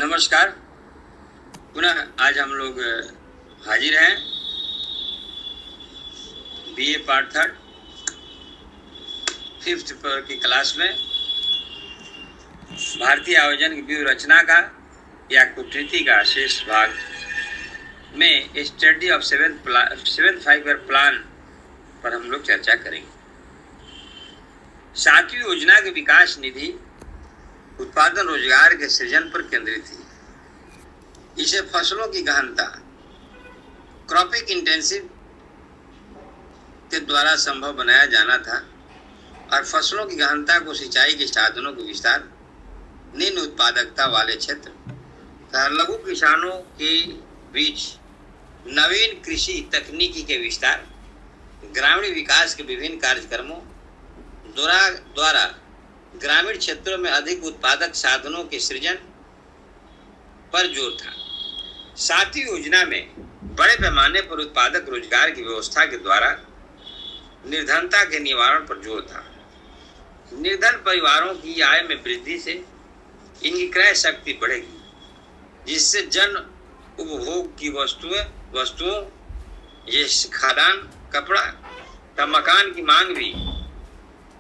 नमस्कार। पुनः आज हम लोग हाजिर हैं बीए पार्ट थर्ड 5th की क्लास में भारतीय आयोजन की व्यूह रचना का या कूटनीति का शेष भाग में study of 7th five-year plan पर हम लोग चर्चा करेंगे। 7वीं योजना की विकास निधि उत्पादन रोजगार के सृजन पर केंद्रित थी। इसे फसलों की गहनता क्रॉपिंग इंटेंसिव के द्वारा संभव बनाया जाना था और फसलों की गहनता को सिंचाई के साधनों के विस्तार, निम्न उत्पादकता वाले क्षेत्र तथा लघु किसानों के बीच नवीन कृषि तकनीकी के विस्तार, ग्रामीण विकास के विभिन्न कार्यक्रमों द्वारा ग्रामीण क्षेत्रों में अधिक उत्पादक साधनों के सृजन पर जोर था। 7वीं योजना में बड़े पैमाने पर उत्पादक रोजगार की व्यवस्था के द्वारा निर्धनता के निवारण पर जोर था। निर्धन परिवारों की आय में वृद्धि से इनकी क्रय शक्ति बढ़ेगी, जिससे जन उपभोग की वस्तुओं जैसे खाद्यान्न, कपड़ा तथा मकान की मांग भी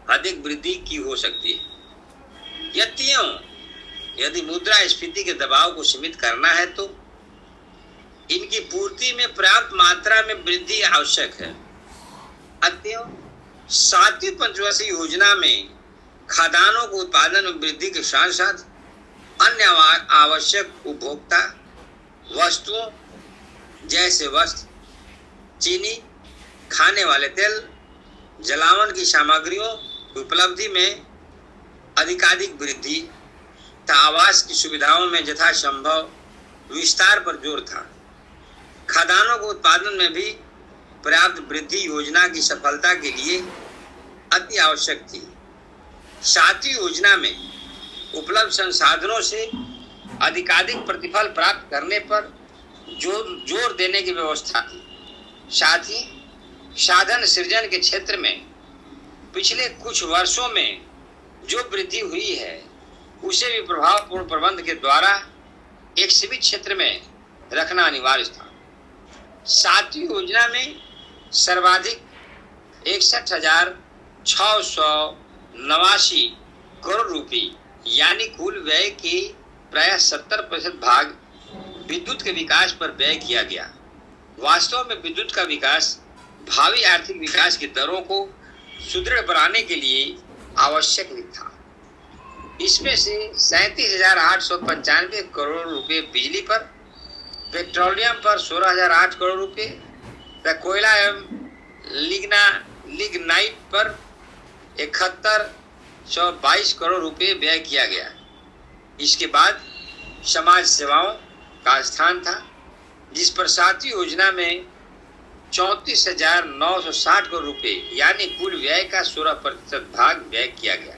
अधिक वृद्धि की हो सकती है। यदि मुद्रास्फीति के दबाव को सीमित करना है तो इनकी पूर्ति में पर्याप्त मात्रा में वृद्धि आवश्यक है। अतएव 7वीं पंचवर्षीय योजना में खाद्यान्नों को उत्पादन में वृद्धि के साथ साथ अन्य आवश्यक उपभोक्ता वस्तुओं जैसे वस्त्र, चीनी, खाने वाले तेल, जलावन की सामग्रियों उपलब्धि में अधिकाधिक वृद्धि तथा आवास की सुविधाओं में यथासंभव विस्तार पर जोर था। खाद्यान्नों को उत्पादन में भी पर्याप्त वृद्धि योजना की सफलता के लिए अति आवश्यक थी। 7वीं योजना में उपलब्ध संसाधनों से अधिकाधिक प्रतिफल प्राप्त करने पर जोर देने की व्यवस्था थी। साथ ही साधन सृजन के क्षेत्र में पिछले कुछ वर्षों में जो वृद्धि हुई है उसे भी प्रभावपूर्ण प्रबंध के द्वारा एक सीमित क्षेत्र में रखना अनिवार्य था। 7वीं योजना में सर्वाधिक 61,689 करोड़ रुपए यानी कुल व्यय के प्राय 70% भाग विद्युत के विकास पर व्यय किया गया। वास्तव में विद्युत का विकास भावी आर्थिक विकास की दरों को सुदृढ़ बनाने के लिए आवश्यक भी था। इसमें से 37,895 करोड़ रुपए बिजली पर, पेट्रोलियम पर 16,008 करोड़ रुपए, कोयला एवं लिग्नाइट पर 7122 करोड़ रुपए व्यय किया गया। इसके बाद समाज सेवाओं का स्थान था, जिस पर 7वीं योजना में 34,960 करोड़ रुपए यानी कुल व्यय का 16% भाग व्यय किया गया।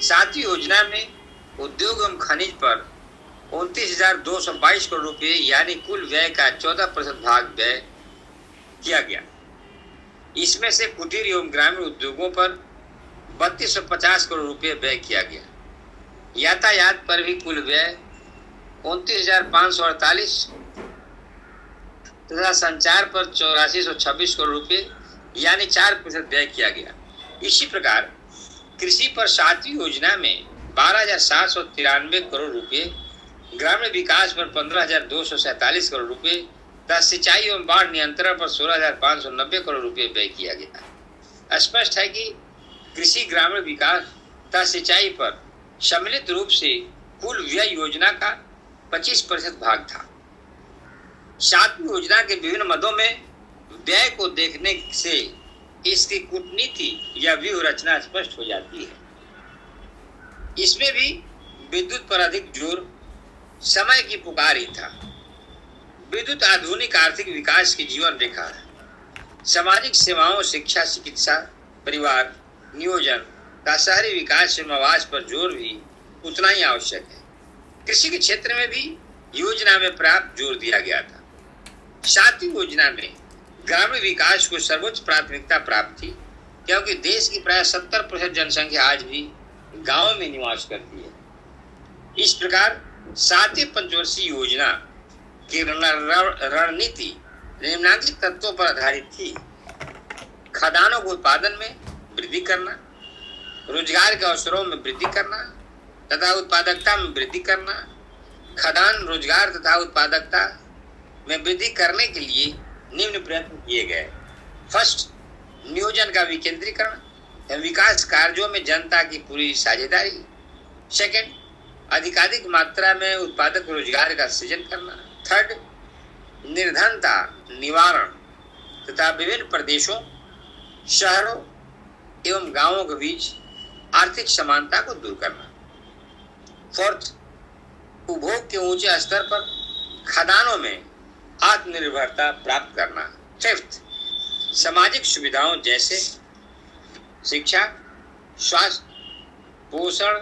7वीं योजना में उद्योग एवं खनिज पर 29,222 करोड़ रुपए यानी कुल व्यय का 14% भाग व्यय किया गया। इसमें से कुटीर एवं ग्रामीण उद्योगों पर 3250 करोड़ रुपए व्यय किया गया। यातायात पर भी कुल व्यय 29,548 तथा संचार पर 8426 करोड़ रुपए यानी 4% व्यय किया गया। इसी प्रकार कृषि पर 7वीं योजना में 12,793 करोड़ रुपए, ग्रामीण विकास पर 15,247 करोड़ रुपए तथा सिंचाई एवं बाढ़ नियंत्रण पर 16,590 करोड़ रुपए व्यय किया गया। स्पष्ट है कि कृषि, ग्रामीण विकास तथा सिंचाई पर सम्मिलित रूप से कुल व्यय योजना का 25% भाग था। 7वीं योजना के विभिन्न मदों में व्यय को देखने से इसकी कूटनीति या व्यूह रचना स्पष्ट हो जाती है। इसमें भी विद्युत पर अधिक जोर समय की पुकार ही था। विद्युत आधुनिक आर्थिक विकास की जीवन रेखा है। सामाजिक सेवाओं, शिक्षा, चिकित्सा, परिवार नियोजन का शहरी विकास एवं आवास पर जोर भी उतना ही आवश्यक है। कृषि के क्षेत्र में भी योजना में पर्याप्त जोर दिया गया था। 7वीं योजना में ग्रामीण विकास को सर्वोच्च प्राथमिकता प्राप्त थी, क्योंकि देश की प्राय 70% जनसंख्या आज भी गांवों में निवास करती है। इस प्रकार सातवीं पंचवर्षीय योजना की रणनीति निम्नलिखित तत्वों पर आधारित थी। खदानों के उत्पादन में वृद्धि करना, रोजगार के अवसरों में वृद्धि करना तथा उत्पादकता में वृद्धि करना। खदान रोजगार तथा उत्पादकता में वृद्धि करने के लिए निम्न प्रयत्न किए गए। फर्स्ट, नियोजन का विकेंद्रीकरण, विकास कार्यों में जनता की पूरी साझेदारी। सेकंड, अधिकाधिक मात्रा में उत्पादक रोजगार का सृजन करना। थर्ड, निर्धनता निवारण तथा विभिन्न प्रदेशों, शहरों एवं गांवों के बीच आर्थिक समानता को दूर करना। फोर्थ, उपभोग के ऊंचे स्तर पर खदानों में आत्मनिर्भरता प्राप्त करना। फिफ्थ, सामाजिक सुविधाओं जैसे शिक्षा, स्वास्थ्य, पोषण,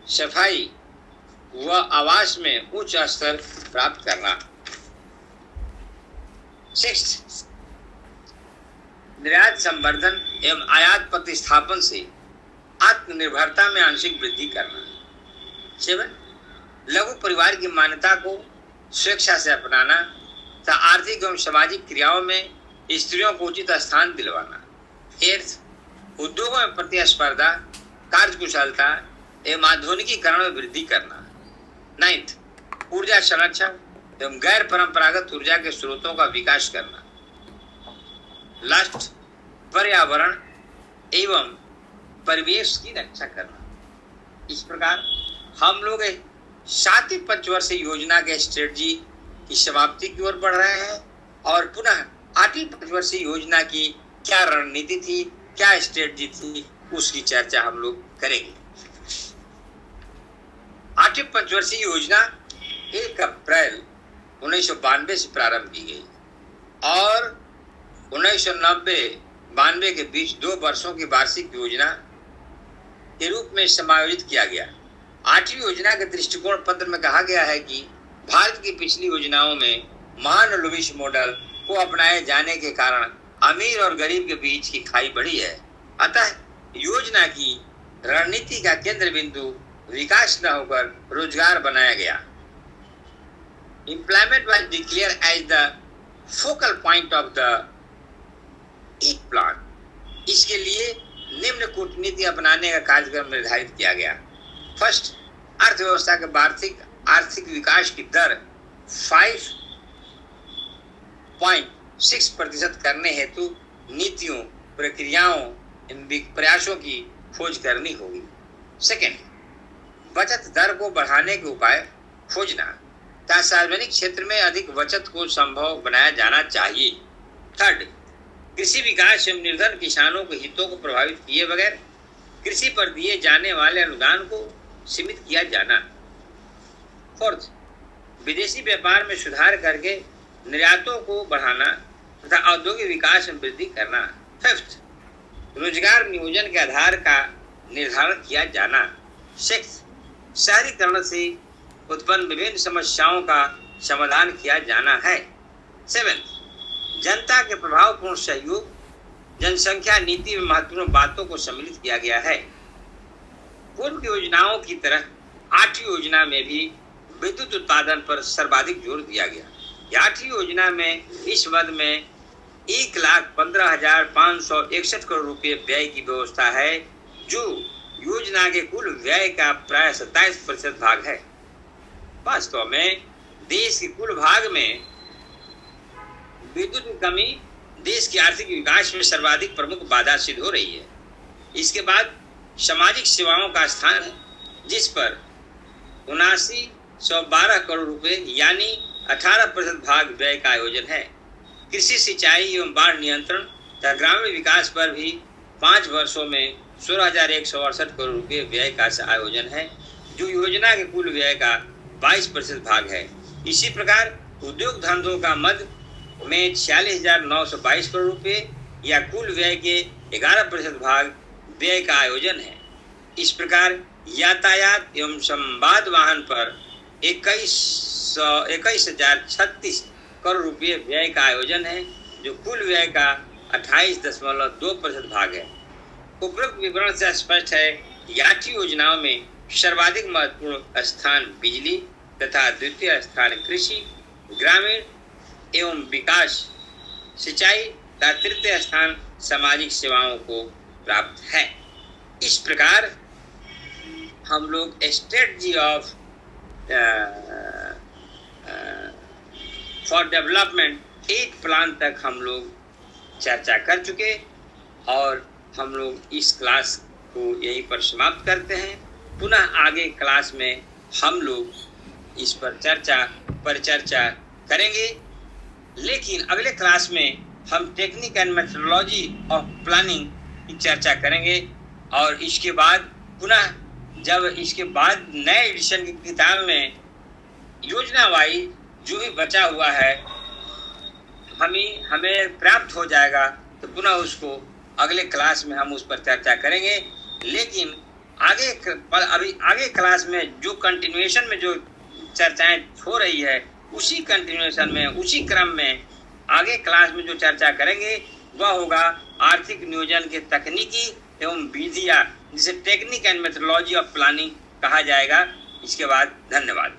सफाई व आवास में उच्च स्तर प्राप्त करना। सिक्स्थ, निर्यात संवर्धन एवं आयात प्रतिस्थापन से आत्मनिर्भरता में आंशिक वृद्धि करना। सेवन, लघु परिवार की मान्यता को स्वेच्छा से अपनाना तथा आर्थिक एवं सामाजिक क्रियाओं में स्त्रियों को उचित स्थान दिलवाना। एट्थ, उद्योगों में प्रतिस्पर्धा, कार्यकुशलता एवं आधुनिकीकरण में वृद्धि करना। नाइन्थ, ऊर्जा संरक्षण एवं गैर परंपरागत ऊर्जा के स्रोतों का विकास करना। लास्ट, पर्यावरण एवं परिवेश की रक्षा करना। इस प्रकार हम लोग सातवीं पंचवर्षीय योजना के स्ट्रेटजी की समाप्ति की ओर बढ़ रहे हैं और पुनः आठवीं पंचवर्षीय योजना की क्या रणनीति थी, क्या स्ट्रेटजी थी, उसकी चर्चा हम लोग करेंगे। आठवीं पंचवर्षीय योजना 1 अप्रैल 1992 से प्रारंभ की गई और 1990-92 के बीच 2 वर्षों की वार्षिक योजना के रूप में समायोजित किया गया। आठवीं योजना के दृष्टिकोण पत्र में कहा गया है कि भारत की पिछली योजनाओं में महालनोबिस मॉडल को अपनाए जाने के कारण अमीर और गरीब के बीच की खाई बढ़ी है। अतः योजना की रणनीति का केंद्र बिंदु विकास न होकर रोजगार बनाया गया। Employment was declared as the focal point of the EAT plan. इसके लिए निम्न कूटनीति अपनाने का कार्यक्रम निर्धारित किया गया। फर्स्ट, अर्थव्यवस्था के आर्थिक विकास की दर 5.6% करने हेतु नीतियों, प्रक्रियाओं एवं प्रयासों की खोज करनी होगी। सेकेंड, बचत दर को बढ़ाने के उपाय खोजना तथा सार्वजनिक क्षेत्र में अधिक बचत को संभव बनाया जाना चाहिए। थर्ड, कृषि विकास एवं निर्धन किसानों के हितों को प्रभावित किए बगैर कृषि पर दिए जाने वाले अनुदान को सीमित किया जाना। फोर्थ, विदेशी व्यापार में सुधार करके निर्यातों को बढ़ाना तथा औद्योगिक विकास में वृद्धि करना। फिफ्थ, रोजगार नियोजन के आधार का निर्धारण किया जाना। सिक्स्थ, शहरीकरण से उत्पन्न विभिन्न समस्याओं का समाधान किया जाना है। सेवेंथ, जनता के प्रभावपूर्ण सहयोग, जनसंख्या नीति में महत्वपूर्ण बातों को सम्मिलित किया गया है। पूर्व योजनाओं की तरह आठवीं योजना में भी विद्युत उत्पादन पर सर्वाधिक जोर दिया गया। आठवीं योजना में इस मद में 1,15,561 करोड़ रुपए व्यय की व्यवस्था है, जो योजना के कुल व्यय का प्राय 27% भाग है। वास्तव में देश के कुल भाग में विद्युत की कमी देश के आर्थिक विकास में सर्वाधिक प्रमुख बाधा सिद्ध हो रही है। इसके बाद सामाजिक सेवाओं का स्थान है, जिस पर 7912 करोड़ रुपए यानी 18% भाग व्यय का आयोजन है। कृषि, सिंचाई एवं बाढ़ नियंत्रण तथा ग्रामीण विकास पर भी 5 वर्षों में 16,168 करोड़ रुपए व्यय का आयोजन है, जो योजना के कुल व्यय का 22% भाग है। इसी प्रकार उद्योग धंधों का मद में 46,922 करोड़ रुपए या कुल व्यय के 11% भाग व्यय का आयोजन है। इस प्रकार यातायात एवं संवाद वाहन पर 21,036 करोड़ रुपए व्यय का आयोजन है, जो कुल व्यय का 28.2% भाग है। उपरोक्त विवरण से स्पष्ट है कि आठवीं योजनाओं में सर्वाधिक महत्वपूर्ण स्थान बिजली, तथा द्वितीय स्थान कृषि, ग्रामीण एवं विकास, सिंचाई तथा तृतीय स्थान सामाजिक सेवाओं को प्राप्त है। इस प्रकार हम लोग strategy of for development 8 plan तक हम लोग चर्चा कर चुके और हम लोग इस क्लास को यहीं पर समाप्त करते हैं। पुनः आगे क्लास में हम लोग इस पर परिचर्चा करेंगे, लेकिन अगले क्लास में हम technique and methodology of planning की चर्चा करेंगे और इसके बाद पुनः जब इसके बाद नए एडिशन की किताब में योजना वाइज जो भी बचा हुआ है हमें प्राप्त हो जाएगा तो पुनः उसको अगले क्लास में हम उस पर चर्चा करेंगे। लेकिन आगे क्लास में जो कंटिन्यूएशन में जो चर्चाएं हो रही है उसी कंटिन्यूएशन में उसी क्रम में आगे क्लास में जो चर्चा करेंगे वह होगा आर्थिक नियोजन के तकनीकी एवं विधियां, जिसे technique and methodology of planning कहा जाएगा। इसके बाद धन्यवाद।